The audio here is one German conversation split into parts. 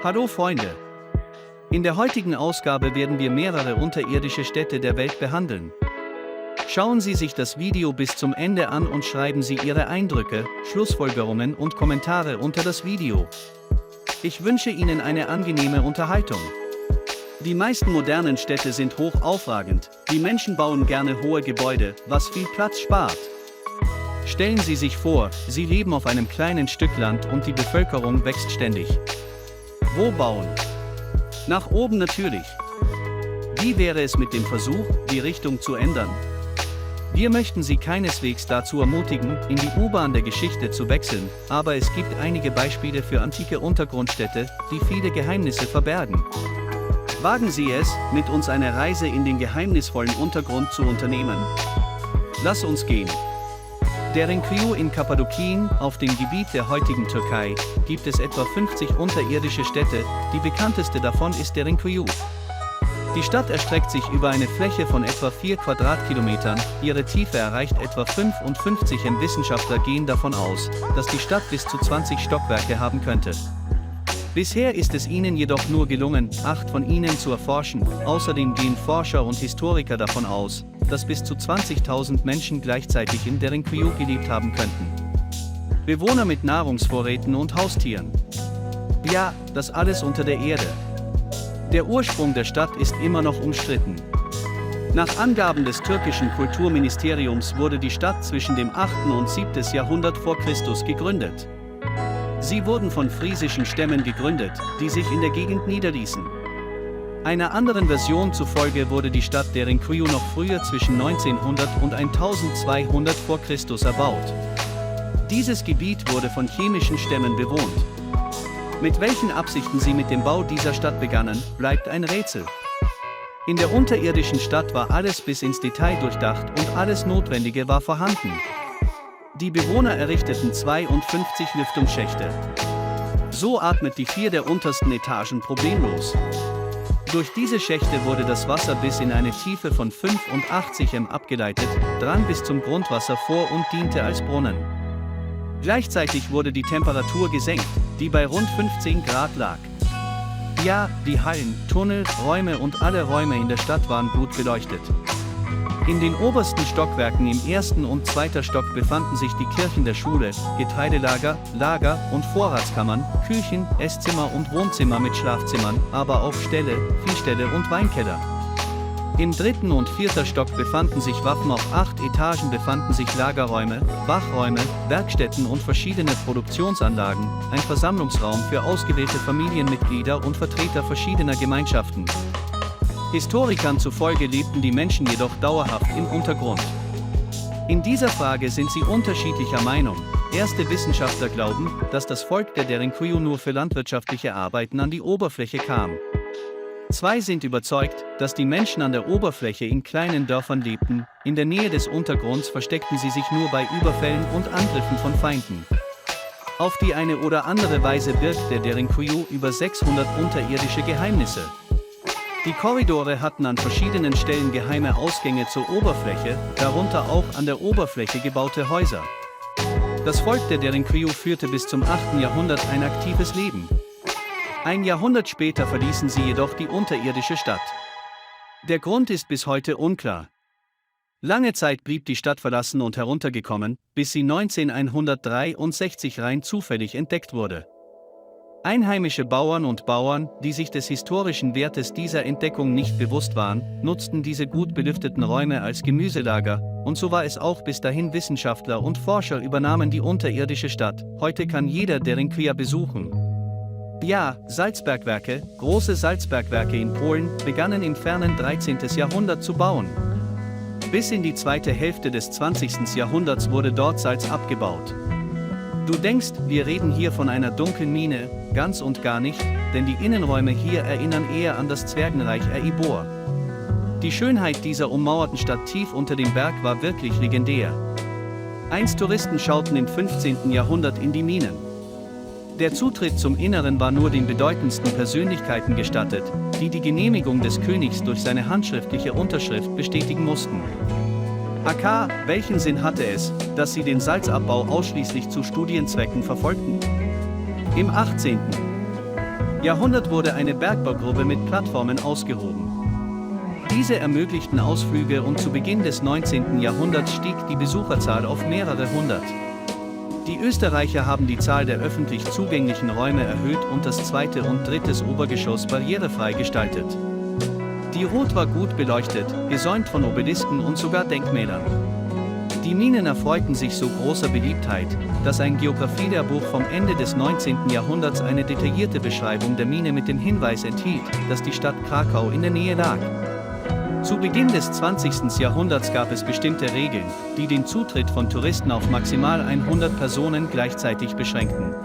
Hallo Freunde! In der heutigen Ausgabe werden wir mehrere unterirdische Städte der Welt behandeln. Schauen Sie sich das Video bis zum Ende an und schreiben Sie Ihre Eindrücke, Schlussfolgerungen und Kommentare unter das Video. Ich wünsche Ihnen eine angenehme Unterhaltung. Die meisten modernen Städte sind hoch aufragend, die Menschen bauen gerne hohe Gebäude, was viel Platz spart. Stellen Sie sich vor, Sie leben auf einem kleinen Stück Land und die Bevölkerung wächst ständig. Wo bauen? Nach oben natürlich. Wie wäre es mit dem Versuch, die Richtung zu ändern? Wir möchten Sie keineswegs dazu ermutigen, in die U-Bahn der Geschichte zu wechseln, aber es gibt einige Beispiele für antike Untergrundstädte, die viele Geheimnisse verbergen. Wagen Sie es, mit uns eine Reise in den geheimnisvollen Untergrund zu unternehmen. Lass uns gehen. Derinkuyu in Kappadokien, auf dem Gebiet der heutigen Türkei, gibt es etwa 50 unterirdische Städte, die bekannteste davon ist Derinkuyu. Die Stadt erstreckt sich über eine Fläche von etwa 4 Quadratkilometern, ihre Tiefe erreicht etwa 55 m. Wissenschaftler gehen davon aus, dass die Stadt bis zu 20 Stockwerke haben könnte. Bisher ist es ihnen jedoch nur gelungen, 8 von ihnen zu erforschen, außerdem gehen Forscher und Historiker davon aus, dass bis zu 20.000 Menschen gleichzeitig in Derinkuyu gelebt haben könnten. Bewohner mit Nahrungsvorräten und Haustieren. Ja, das alles unter der Erde. Der Ursprung der Stadt ist immer noch umstritten. Nach Angaben des türkischen Kulturministeriums wurde die Stadt zwischen dem 8. und 7. Jahrhundert vor Christus gegründet. Sie wurden von friesischen Stämmen gegründet, die sich in der Gegend niederließen. Einer anderen Version zufolge wurde die Stadt Derinkuyu noch früher zwischen 1900 und 1200 vor Christus erbaut. Dieses Gebiet wurde von chemischen Stämmen bewohnt. Mit welchen Absichten sie mit dem Bau dieser Stadt begannen, bleibt ein Rätsel. In der unterirdischen Stadt war alles bis ins Detail durchdacht und alles Notwendige war vorhanden. Die Bewohner errichteten 52 Lüftungsschächte. So atmet die 4 der untersten Etagen problemlos. Durch diese Schächte wurde das Wasser bis in eine Tiefe von 85 m abgeleitet, drang bis zum Grundwasser vor und diente als Brunnen. Gleichzeitig wurde die Temperatur gesenkt, die bei rund 15 Grad lag. Ja, die Hallen, Tunnel, Räume und alle Räume in der Stadt waren gut beleuchtet. In den obersten Stockwerken im 1. und 2. Stock befanden sich die Kirchen der Schule, Getreidelager, Lager und Vorratskammern, Küchen, Esszimmer und Wohnzimmer mit Schlafzimmern, aber auch Ställe, Viehställe und Weinkeller. Im 3. und 4. Stock befanden sich Waffen, auf 8 Etagen befanden sich Lagerräume, Wachräume, Werkstätten und verschiedene Produktionsanlagen, ein Versammlungsraum für ausgewählte Familienmitglieder und Vertreter verschiedener Gemeinschaften. Historikern zufolge lebten die Menschen jedoch dauerhaft im Untergrund. In dieser Frage sind sie unterschiedlicher Meinung. Erste Wissenschaftler glauben, dass das Volk der Derinkuyu nur für landwirtschaftliche Arbeiten an die Oberfläche kam. 2 sind überzeugt, dass die Menschen an der Oberfläche in kleinen Dörfern lebten, in der Nähe des Untergrunds versteckten sie sich nur bei Überfällen und Angriffen von Feinden. Auf die eine oder andere Weise birgt der Derinkuyu über 600 unterirdische Geheimnisse. Die Korridore hatten an verschiedenen Stellen geheime Ausgänge zur Oberfläche, darunter auch an der Oberfläche gebaute Häuser. Das Volk der Derinkuyu führte bis zum 8. Jahrhundert ein aktives Leben. Ein Jahrhundert später verließen sie jedoch die unterirdische Stadt. Der Grund ist bis heute unklar. Lange Zeit blieb die Stadt verlassen und heruntergekommen, bis sie 1963 rein zufällig entdeckt wurde. Einheimische Bauern und Bauern, die sich des historischen Wertes dieser Entdeckung nicht bewusst waren, nutzten diese gut belüfteten Räume als Gemüselager, und so war es auch bis dahin. Wissenschaftler und Forscher übernahmen die unterirdische Stadt. Heute kann jeder Derinkuyu besuchen. Ja, Salzbergwerke, große Salzbergwerke in Polen, begannen im fernen 13. Jahrhundert zu bauen. Bis in die zweite Hälfte des 20. Jahrhunderts wurde dort Salz abgebaut. Du denkst, wir reden hier von einer dunklen Mine, ganz und gar nicht, denn die Innenräume hier erinnern eher an das Zwergenreich Erebor. Die Schönheit dieser ummauerten Stadt tief unter dem Berg war wirklich legendär. Einst Touristen schauten im 15. Jahrhundert in die Minen. Der Zutritt zum Inneren war nur den bedeutendsten Persönlichkeiten gestattet, die die Genehmigung des Königs durch seine handschriftliche Unterschrift bestätigen mussten. AK, welchen Sinn hatte es, dass sie den Salzabbau ausschließlich zu Studienzwecken verfolgten? Im 18. Jahrhundert wurde eine Bergbaugrube mit Plattformen ausgehoben. Diese ermöglichten Ausflüge und zu Beginn des 19. Jahrhunderts stieg die Besucherzahl auf mehrere hundert. Die Österreicher haben die Zahl der öffentlich zugänglichen Räume erhöht und das zweite und drittes Obergeschoss barrierefrei gestaltet. Die Rot war gut beleuchtet, gesäumt von Obelisken und sogar Denkmälern. Die Minen erfreuten sich so großer Beliebtheit, dass ein Geografielehrbuch vom Ende des 19. Jahrhunderts eine detaillierte Beschreibung der Mine mit dem Hinweis enthielt, dass die Stadt Krakau in der Nähe lag. Zu Beginn des 20. Jahrhunderts gab es bestimmte Regeln, die den Zutritt von Touristen auf maximal 100 Personen gleichzeitig beschränkten.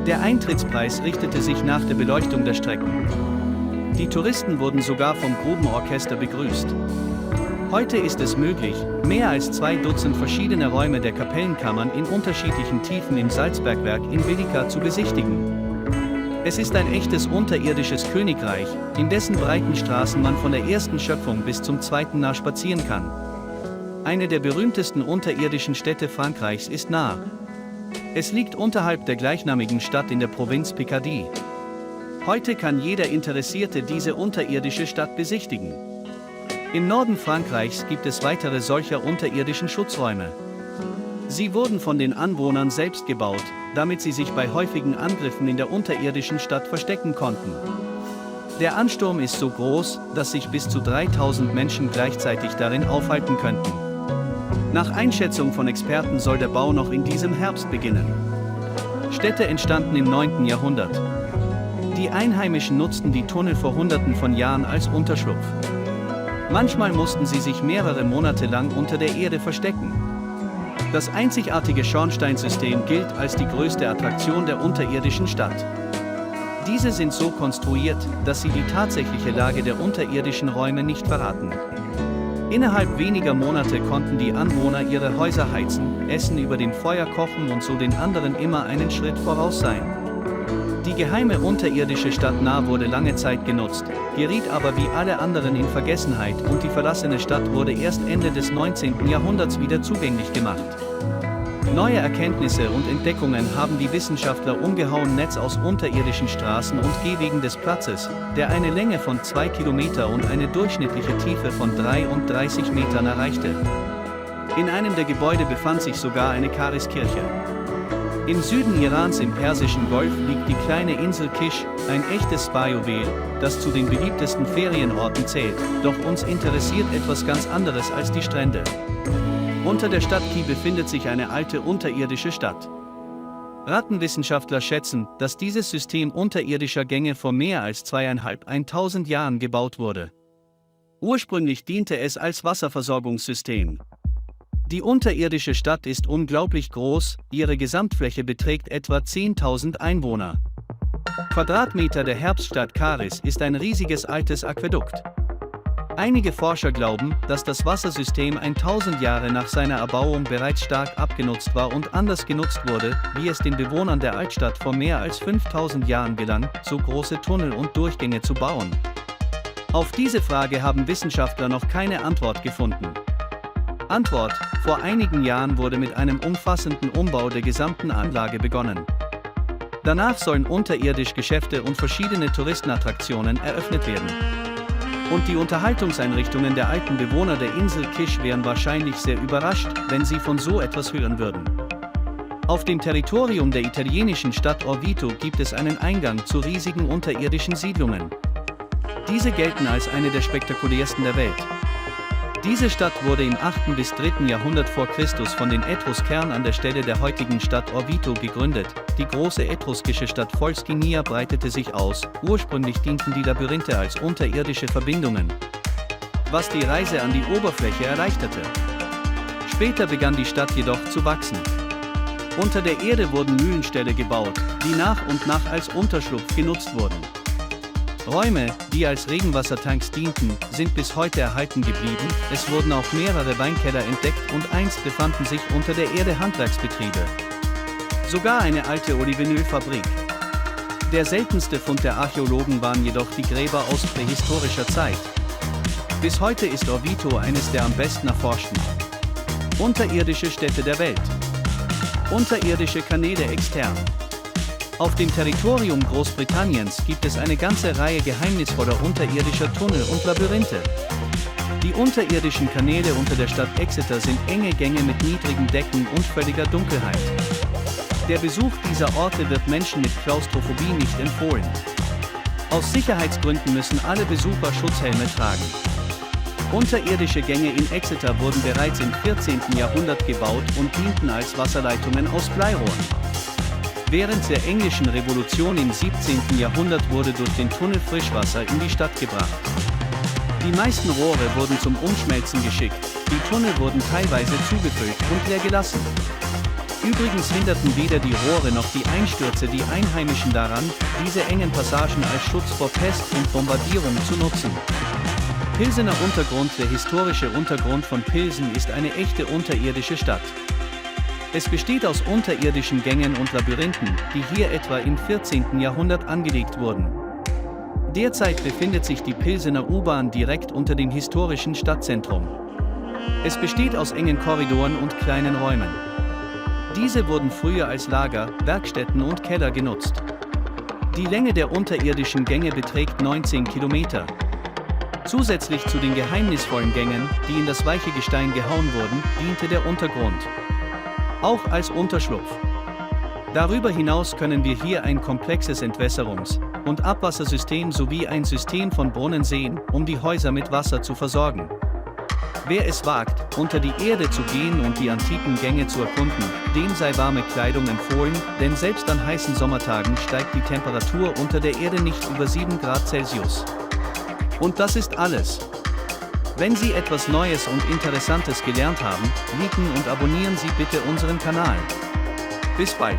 Der Eintrittspreis richtete sich nach der Beleuchtung der Strecken. Die Touristen wurden sogar vom Grubenorchester begrüßt. Heute ist es möglich, mehr als 2 Dutzend verschiedene Räume der Kapellenkammern in unterschiedlichen Tiefen im Salzbergwerk in Velika zu besichtigen. Es ist ein echtes unterirdisches Königreich, in dessen breiten Straßen man von der ersten Schöpfung bis zum zweiten nachspazieren kann. Eine der berühmtesten unterirdischen Städte Frankreichs ist nahe. Es liegt unterhalb der gleichnamigen Stadt in der Provinz Picardie. Heute kann jeder Interessierte diese unterirdische Stadt besichtigen. Im Norden Frankreichs gibt es weitere solcher unterirdischen Schutzräume. Sie wurden von den Anwohnern selbst gebaut, damit sie sich bei häufigen Angriffen in der unterirdischen Stadt verstecken konnten. Der Ansturm ist so groß, dass sich bis zu 3000 Menschen gleichzeitig darin aufhalten könnten. Nach Einschätzung von Experten soll der Bau noch in diesem Herbst beginnen. Städte entstanden im 9. Jahrhundert. Die Einheimischen nutzten die Tunnel vor Hunderten von Jahren als Unterschlupf. Manchmal mussten sie sich mehrere Monate lang unter der Erde verstecken. Das einzigartige Schornsteinsystem gilt als die größte Attraktion der unterirdischen Stadt. Diese sind so konstruiert, dass sie die tatsächliche Lage der unterirdischen Räume nicht verraten. Innerhalb weniger Monate konnten die Anwohner ihre Häuser heizen, Essen über dem Feuer kochen und so den anderen immer einen Schritt voraus sein. Die geheime unterirdische Stadt Nahe wurde lange Zeit genutzt, geriet aber wie alle anderen in Vergessenheit und die verlassene Stadt wurde erst Ende des 19. Jahrhunderts wieder zugänglich gemacht. Neue Erkenntnisse und Entdeckungen haben die Wissenschaftler umgehauen Netz aus unterirdischen Straßen und Gehwegen des Platzes, der eine Länge von 2 Kilometer und eine durchschnittliche Tiefe von 33 Metern erreichte. In einem der Gebäude befand sich sogar eine Kariskirche. Im Süden Irans im Persischen Golf liegt die kleine Insel Kish, ein echtes Spa-Juwel, das zu den beliebtesten Ferienorten zählt, doch uns interessiert etwas ganz anderes als die Strände. Unter der Stadt Ki befindet sich eine alte unterirdische Stadt. Rattenwissenschaftler schätzen, dass dieses System unterirdischer Gänge vor mehr als 2500 Jahren gebaut wurde. Ursprünglich diente es als Wasserversorgungssystem. Die unterirdische Stadt ist unglaublich groß, ihre Gesamtfläche beträgt etwa 10.000 Einwohner. Quadratmeter der Herbststadt Karis ist ein riesiges altes Aquädukt. Einige Forscher glauben, dass das Wassersystem 1000 Jahre nach seiner Erbauung bereits stark abgenutzt war und anders genutzt wurde, wie es den Bewohnern der Altstadt vor mehr als 5000 Jahren gelang, so große Tunnel und Durchgänge zu bauen. Auf diese Frage haben Wissenschaftler noch keine Antwort gefunden. Antwort: Vor einigen Jahren wurde mit einem umfassenden Umbau der gesamten Anlage begonnen. Danach sollen unterirdisch Geschäfte und verschiedene Touristenattraktionen eröffnet werden. Und die Unterhaltungseinrichtungen der alten Bewohner der Insel Kish wären wahrscheinlich sehr überrascht, wenn sie von so etwas hören würden. Auf dem Territorium der italienischen Stadt Orvieto gibt es einen Eingang zu riesigen unterirdischen Siedlungen. Diese gelten als eine der spektakulärsten der Welt. Diese Stadt wurde im 8. bis 3. Jahrhundert vor Christus von den Etruskern an der Stelle der heutigen Stadt Orvieto gegründet. Die große etruskische Stadt Volscinia breitete sich aus, ursprünglich dienten die Labyrinthe als unterirdische Verbindungen, was die Reise an die Oberfläche erleichterte. Später begann die Stadt jedoch zu wachsen. Unter der Erde wurden Mühlenställe gebaut, die nach und nach als Unterschlupf genutzt wurden. Räume, die als Regenwassertanks dienten, sind bis heute erhalten geblieben. Es wurden auch mehrere Weinkeller entdeckt und einst befanden sich unter der Erde Handwerksbetriebe. Sogar eine alte Olivenölfabrik. Der seltenste Fund der Archäologen waren jedoch die Gräber aus prähistorischer Zeit. Bis heute ist Orvieto eines der am besten erforschten unterirdische Städte der Welt. Unterirdische Kanäle extern. Auf dem Territorium Großbritanniens gibt es eine ganze Reihe geheimnisvoller unterirdischer Tunnel und Labyrinthe. Die unterirdischen Kanäle unter der Stadt Exeter sind enge Gänge mit niedrigen Decken und völliger Dunkelheit. Der Besuch dieser Orte wird Menschen mit Klaustrophobie nicht empfohlen. Aus Sicherheitsgründen müssen alle Besucher Schutzhelme tragen. Unterirdische Gänge in Exeter wurden bereits im 14. Jahrhundert gebaut und dienten als Wasserleitungen aus Bleirohren. Während der englischen Revolution im 17. Jahrhundert wurde durch den Tunnel Frischwasser in die Stadt gebracht. Die meisten Rohre wurden zum Umschmelzen geschickt, die Tunnel wurden teilweise zugefüllt und leer gelassen. Übrigens hinderten weder die Rohre noch die Einstürze die Einheimischen daran, diese engen Passagen als Schutz vor Pest und Bombardierung zu nutzen. Pilsener Untergrund. Der historische Untergrund von Pilsen ist eine echte unterirdische Stadt. Es besteht aus unterirdischen Gängen und Labyrinthen, die hier etwa im 14. Jahrhundert angelegt wurden. Derzeit befindet sich die Pilsener U-Bahn direkt unter dem historischen Stadtzentrum. Es besteht aus engen Korridoren und kleinen Räumen. Diese wurden früher als Lager, Werkstätten und Keller genutzt. Die Länge der unterirdischen Gänge beträgt 19 Kilometer. Zusätzlich zu den geheimnisvollen Gängen, die in das weiche Gestein gehauen wurden, diente der Untergrund auch als Unterschlupf. Darüber hinaus können wir hier ein komplexes Entwässerungs- und Abwassersystem sowie ein System von Brunnen sehen, um die Häuser mit Wasser zu versorgen. Wer es wagt, unter die Erde zu gehen und die antiken Gänge zu erkunden, dem sei warme Kleidung empfohlen, denn selbst an heißen Sommertagen steigt die Temperatur unter der Erde nicht über 7 Grad Celsius. Und das ist alles. Wenn Sie etwas Neues und Interessantes gelernt haben, liken und abonnieren Sie bitte unseren Kanal. Bis bald!